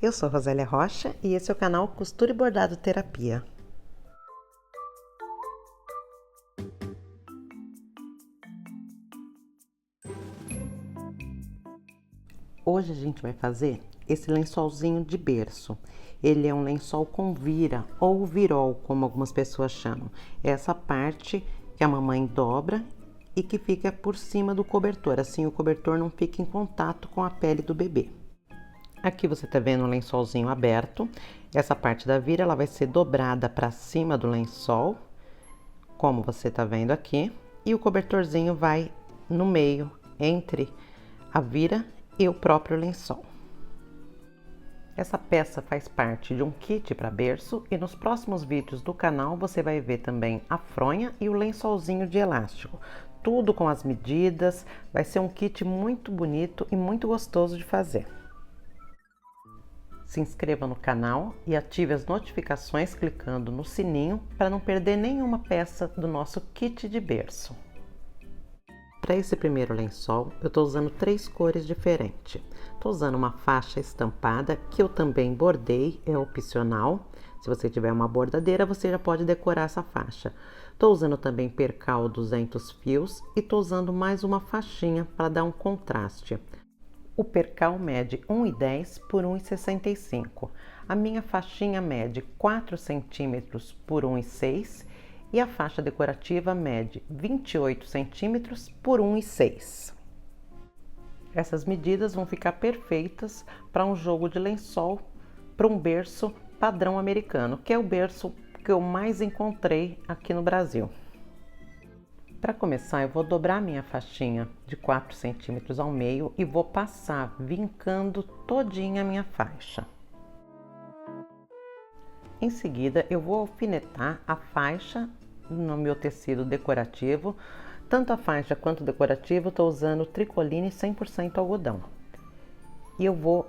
Eu sou Rosélia Rocha e esse é o canal Costura e Bordado Terapia. Hoje a gente vai fazer esse lençolzinho de berço. Ele é um lençol com vira ou virol, como algumas pessoas chamam. É essa parte que a mamãe dobra e que fica por cima do cobertor, assim o cobertor não fica em contato com a pele do bebê. Aqui você tá vendo um lençolzinho aberto. Essa parte da vira ela vai ser dobrada para cima do lençol, como você tá vendo aqui, e o cobertorzinho vai no meio entre a vira e o próprio lençol. Essa peça faz parte de um kit para berço e nos próximos vídeos do canal você vai ver também a fronha e o lençolzinho de elástico. Tudo com as medidas, vai ser um kit muito bonito e muito gostoso de fazer. Se inscreva no canal e ative as notificações clicando no sininho para não perder nenhuma peça do nosso kit de berço. Para esse primeiro lençol, eu estou usando 3 cores diferentes. Estou usando uma faixa estampada, que eu também bordei, é opcional. Se você tiver uma bordadeira, você já pode decorar essa faixa. Estou usando também percal 200 fios e estou usando mais uma faixinha para dar um contraste. O percal mede 1,10 por 1,65. A minha faixinha mede 4 centímetros por 1,6 e a faixa decorativa mede 28 centímetros por 1,6. Essas medidas vão ficar perfeitas para um jogo de lençol, para um berço padrão americano, que é o berço que eu mais encontrei aqui no Brasil. Para começar, eu vou dobrar minha faixinha de 4 centímetros ao meio e vou passar vincando todinha a minha faixa. Em seguida, eu vou alfinetar a faixa no meu tecido decorativo. Tanto a faixa quanto o decorativo, estou usando tricoline 100% algodão. E eu vou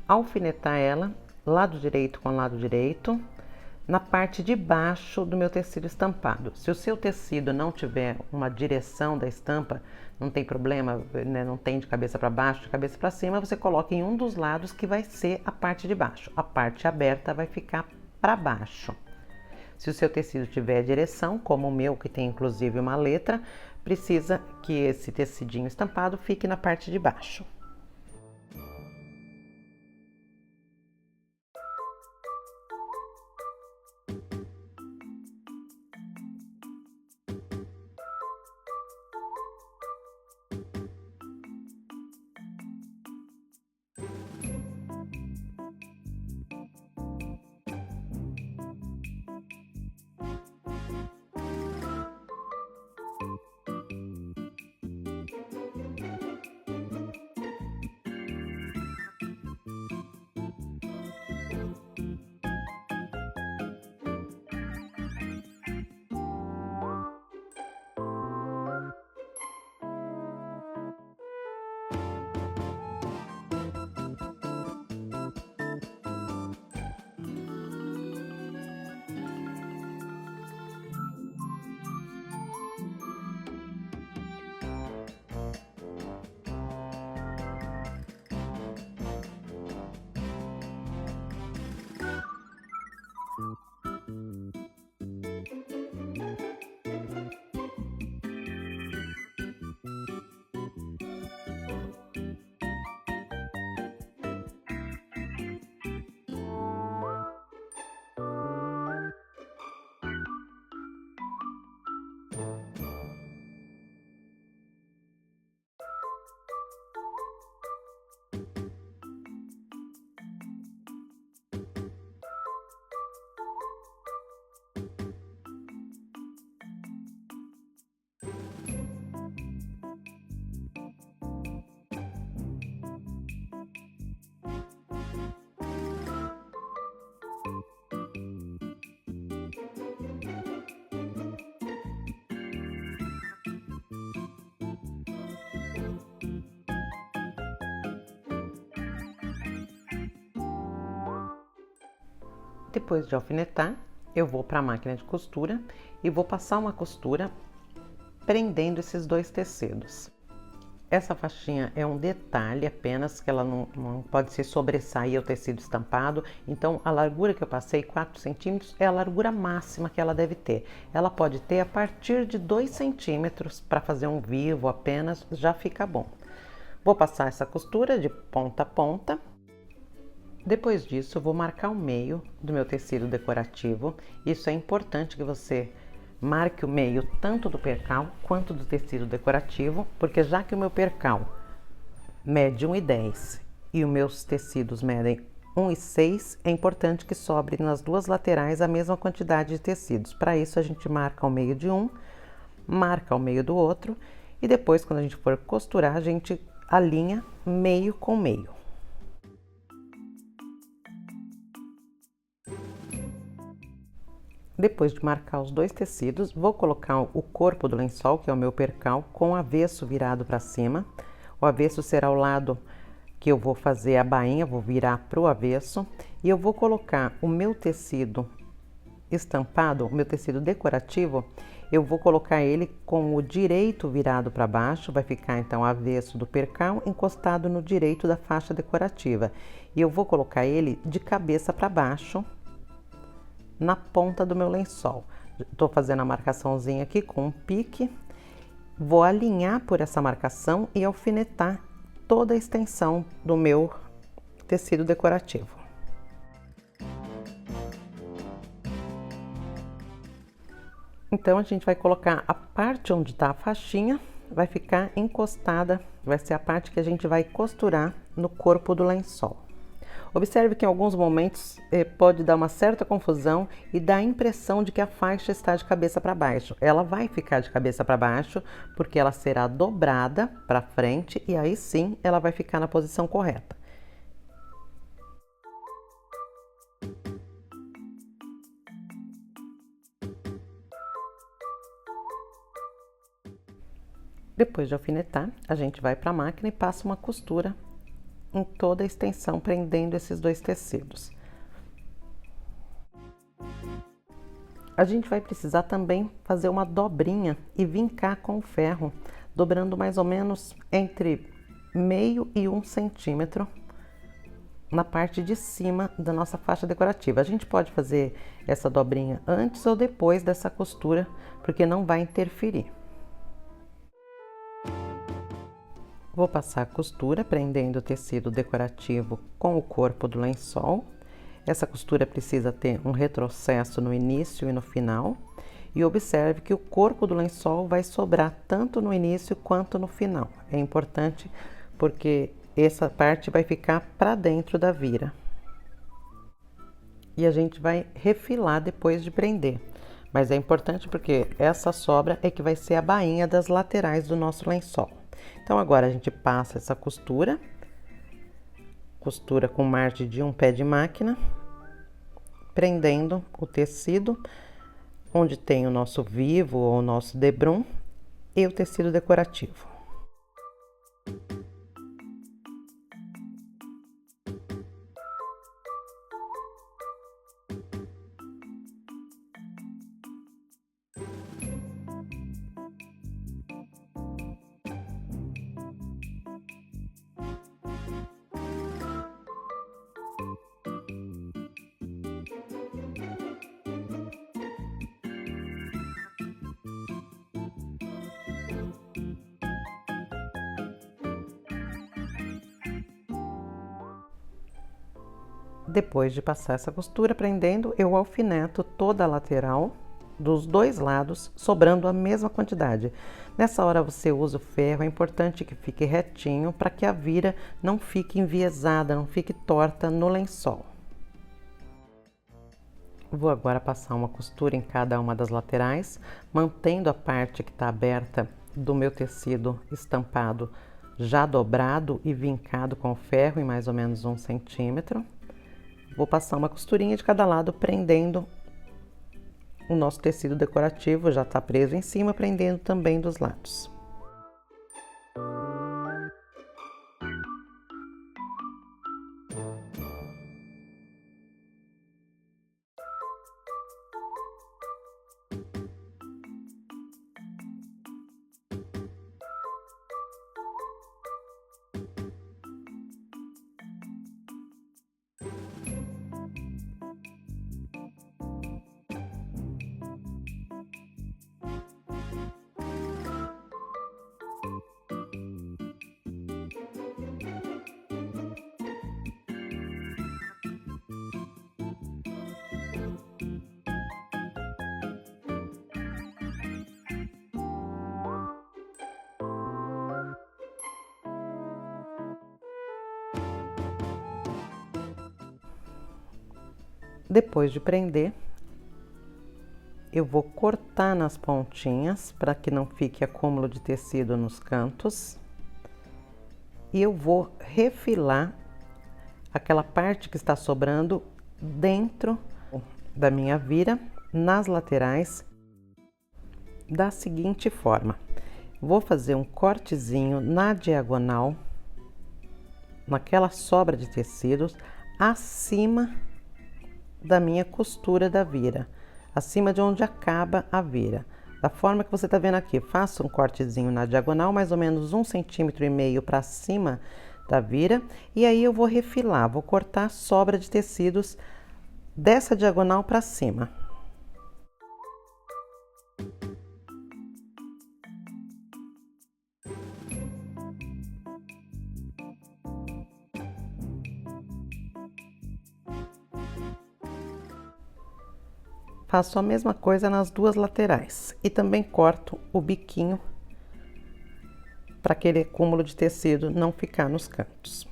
alfinetar ela, lado direito com lado direito, na parte de baixo do meu tecido estampado. Se o seu tecido não tiver uma direção da estampa, não tem problema, né? Não tem de cabeça para baixo, de cabeça para cima, você coloca em um dos lados que vai ser a parte de baixo. A parte aberta vai ficar para baixo. Se o seu tecido tiver direção, como o meu, que tem inclusive uma letra, precisa que esse tecidinho estampado fique na parte de baixo. Depois de alfinetar, eu vou para a máquina de costura e vou passar uma costura prendendo esses dois tecidos. Essa faixinha é um detalhe apenas, que ela não pode se sobressair ao tecido estampado. Então, a largura que eu passei, 4 centímetros, é a largura máxima que ela deve ter. Ela pode ter a partir de 2 centímetros para fazer um vivo apenas, já fica bom. Vou passar essa costura de ponta a ponta. Depois disso, eu vou marcar o meio do meu tecido decorativo. Isso é importante que você marque o meio tanto do percal quanto do tecido decorativo, porque já que o meu percal mede 1,10 e os meus tecidos medem 1,6, é importante que sobre nas duas laterais a mesma quantidade de tecidos. Para isso, a gente marca o meio de um, marca o meio do outro e depois, quando a gente for costurar, a gente alinha meio com meio. Depois de marcar os dois tecidos, vou colocar o corpo do lençol, que é o meu percal, com o avesso virado para cima. O avesso será o lado que eu vou fazer a bainha, vou virar para o avesso. E eu vou colocar o meu tecido estampado, o meu tecido decorativo, eu vou colocar ele com o direito virado para baixo, vai ficar então avesso do percal encostado no direito da faixa decorativa. E eu vou colocar ele de cabeça para baixo, na ponta do meu lençol. Estou fazendo a marcaçãozinha aqui com um pique, vou alinhar por essa marcação e alfinetar toda a extensão do meu tecido decorativo. Então, a gente vai colocar a parte onde está a faixinha, vai ficar encostada, vai ser a parte que a gente vai costurar no corpo do lençol. Observe que em alguns momentos pode dar uma certa confusão e dar a impressão de que a faixa está de cabeça para baixo. Ela vai ficar de cabeça para baixo porque ela será dobrada para frente e aí sim ela vai ficar na posição correta. Depois de alfinetar, a gente vai para a máquina e passa uma costura em toda a extensão, prendendo esses dois tecidos. A gente vai precisar também fazer uma dobrinha e vincar com o ferro, dobrando mais ou menos entre meio e 1 centímetro na parte de cima da nossa faixa decorativa. A gente pode fazer essa dobrinha antes ou depois dessa costura, porque não vai interferir. Vou passar a costura prendendo o tecido decorativo com o corpo do lençol. Essa costura precisa ter um retrocesso no início e no final. E observe que o corpo do lençol vai sobrar tanto no início quanto no final. É importante porque essa parte vai ficar para dentro da vira. E a gente vai refilar depois de prender. Mas é importante porque essa sobra é que vai ser a bainha das laterais do nosso lençol. Então, agora a gente passa essa costura com margem de um pé de máquina, prendendo o tecido onde tem o nosso vivo ou o nosso debrum e o tecido decorativo. Depois de passar essa costura prendendo, eu alfineto toda a lateral dos dois lados, sobrando a mesma quantidade. Nessa hora você usa o ferro, é importante que fique retinho para que a vira não fique enviesada, não fique torta no lençol. Vou agora passar uma costura em cada uma das laterais, mantendo a parte que está aberta do meu tecido estampado já dobrado e vincado com ferro em mais ou menos 1 centímetro. Vou passar uma costurinha de cada lado, prendendo o nosso tecido decorativo, já está preso em cima, prendendo também dos lados. Depois de prender, eu vou cortar nas pontinhas para que não fique acúmulo de tecido nos cantos. E eu vou refilar aquela parte que está sobrando dentro da minha vira, nas laterais, da seguinte forma. Vou fazer um cortezinho na diagonal, naquela sobra de tecidos, acima da minha costura da vira, acima de onde acaba a vira. Da forma que você está vendo aqui, faço um cortezinho na diagonal, mais ou menos 1,5 cm para cima da vira, e aí eu vou refilar, vou cortar a sobra de tecidos dessa diagonal para cima. Faço a mesma coisa nas duas laterais e também corto o biquinho para aquele acúmulo de tecido não ficar nos cantos.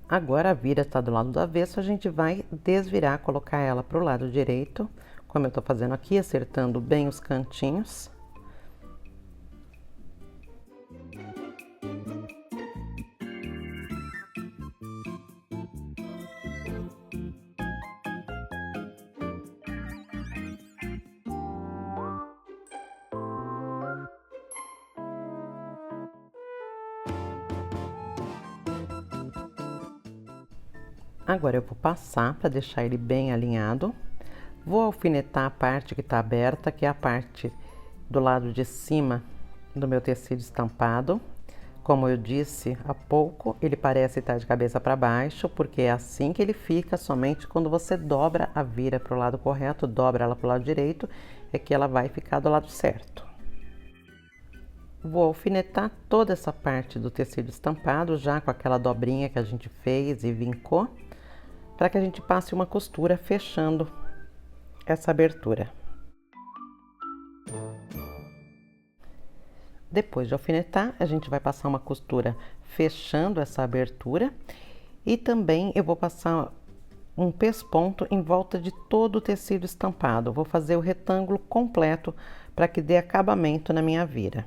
Agora a vira está do lado do avesso, a gente vai desvirar, colocar ela para o lado direito, como eu estou fazendo aqui, acertando bem os cantinhos. Agora eu vou passar para deixar ele bem alinhado. Vou alfinetar a parte que está aberta, que é a parte do lado de cima do meu tecido estampado. Como eu disse há pouco, ele parece estar de cabeça para baixo, porque é assim que ele fica, somente quando você dobra a vira para o lado correto, dobra ela para o lado direito, é que ela vai ficar do lado certo. Vou alfinetar toda essa parte do tecido estampado, já com aquela dobrinha que a gente fez e vincou, para que a gente passe uma costura fechando essa abertura. Depois de alfinetar, a gente vai passar uma costura fechando essa abertura e também eu vou passar um pesponto em volta de todo o tecido estampado. Vou fazer o retângulo completo para que dê acabamento na minha vira.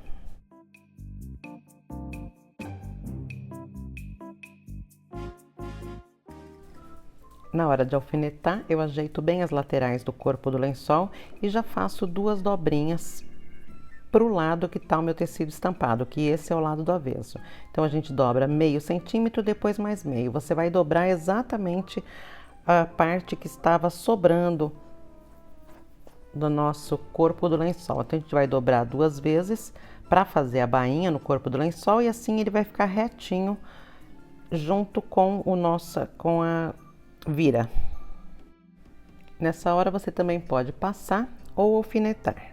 Na hora de alfinetar, eu ajeito bem as laterais do corpo do lençol e já faço duas dobrinhas para o lado que está o meu tecido estampado, que esse é o lado do avesso. Então, a gente dobra meio centímetro, depois mais meio. Você vai dobrar exatamente a parte que estava sobrando do nosso corpo do lençol. Então, a gente vai dobrar duas vezes para fazer a bainha no corpo do lençol e assim ele vai ficar retinho junto com com a vira. Nessa hora você também pode passar ou alfinetar.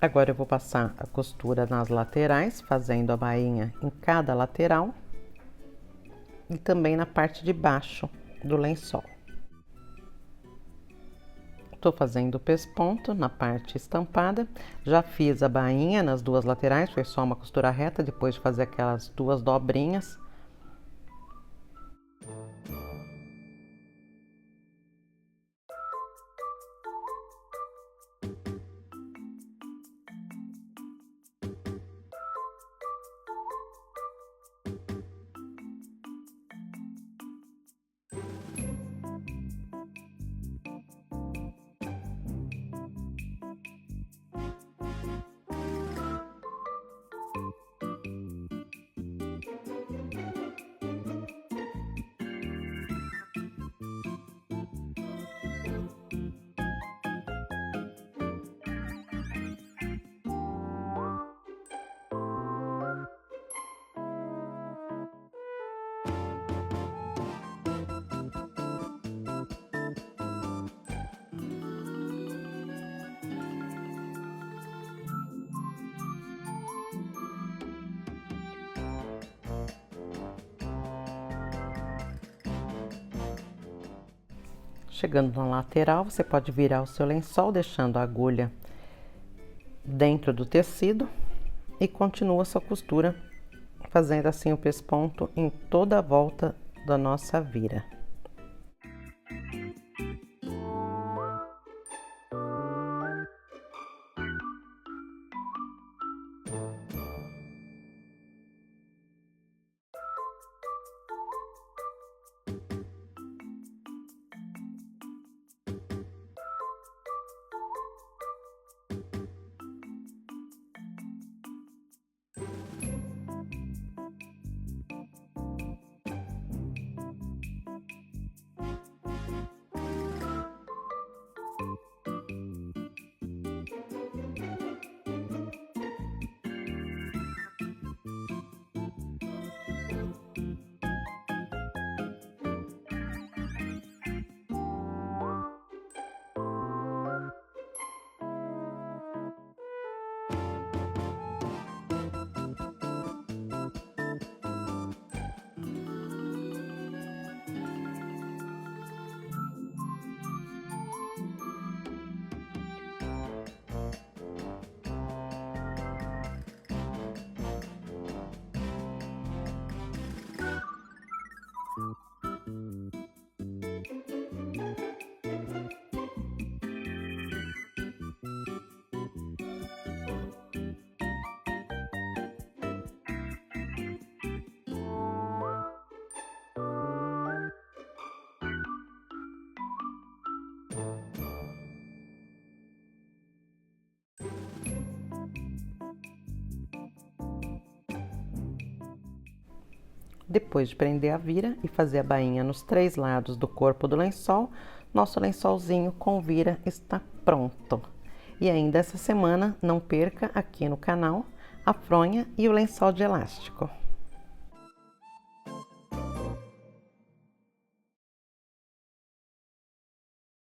Agora eu vou passar a costura nas laterais, fazendo a bainha em cada lateral e também na parte de baixo do lençol. Estou fazendo o pesponto na parte estampada, já fiz a bainha nas duas laterais, foi só uma costura reta, depois de fazer aquelas duas dobrinhas. Chegando na lateral, você pode virar o seu lençol, deixando a agulha dentro do tecido e continua sua costura, fazendo assim o pesponto em toda a volta da nossa vira. Depois de prender a vira e fazer a bainha nos 3 lados do corpo do lençol, nosso lençolzinho com vira está pronto. E ainda essa semana, não perca aqui no canal a fronha e o lençol de elástico.